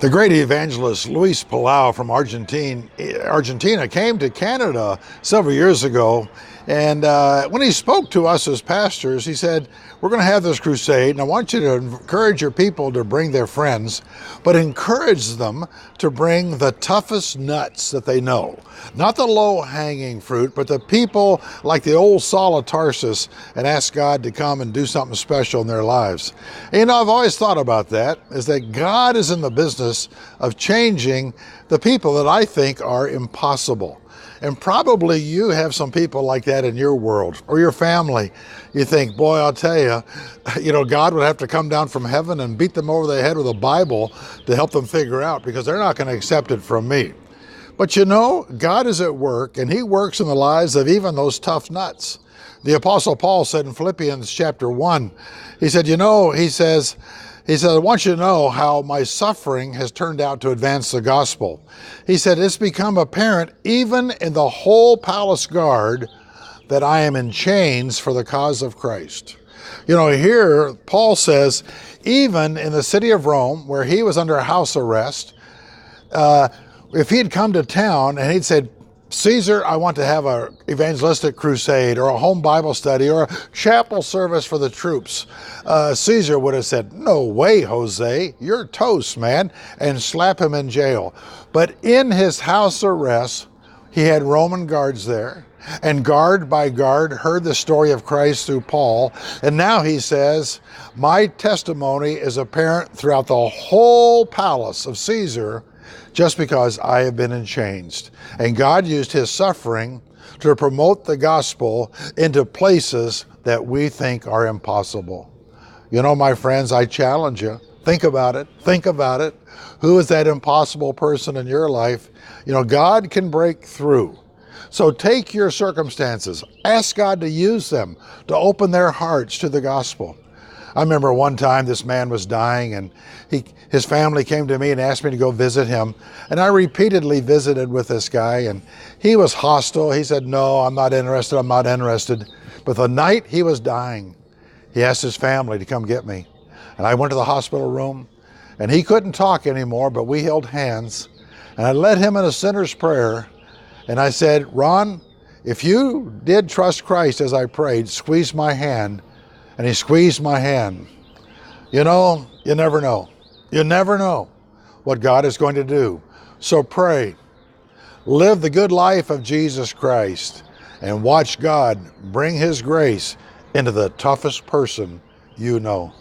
The great evangelist Luis Palau from Argentina came to Canada several years ago, and when he spoke to us as pastors, he said, we're going to have this crusade, and I want you to encourage your people to bring their friends, but encourage them to bring the toughest nuts that they know. Not the low-hanging fruit, but the people like the old Saul of Tarsus, and ask God to come and do something special in their lives. And, you know, I've always thought about that, is that God is in the business of changing the people that I think are impossible. And probably you have some people like that in your world or your family. You think, boy, I'll tell you, God would have to come down from heaven and beat them over the head with a Bible to help them figure out, because they're not going to accept it from me. But you know, God is at work, and he works in the lives of even those tough nuts. The Apostle Paul said in Philippians chapter 1, he said, I want you to know how my suffering has turned out to advance the gospel. He said, it's become apparent even in the whole palace guard that I am in chains for the cause of Christ. You know, here Paul says, even in the city of Rome, where he was under house arrest, if he had come to town and he'd said, Caesar, I want to have an evangelistic crusade or a home Bible study or a chapel service for the troops, Caesar would have said, no way, Jose, you're toast, man, and slap him in jail. But in his house arrest, he had Roman guards there, and guard by guard heard the story of Christ through Paul. And now he says, my testimony is apparent throughout the whole palace of Caesar, just because I have been enchained. And God used his suffering to promote the gospel into places that we think are impossible. You know, my friends, I challenge you. Think about it. Think about it. Who is that impossible person in your life? You know, God can break through. So take your circumstances. Ask God to use them to open their hearts to the gospel. I remember one time this man was dying, and his family came to me and asked me to go visit him. And I repeatedly visited with this guy, and he was hostile. He said, no, I'm not interested. But the night he was dying, he asked his family to come get me. And I went to the hospital room, and he couldn't talk anymore, but we held hands. And I led him in a sinner's prayer. And I said, Ron, if you did trust Christ as I prayed, squeeze my hand. And he squeezed my hand. You know, you never know. You never know what God is going to do. So pray. Live the good life of Jesus Christ and watch God bring his grace into the toughest person you know.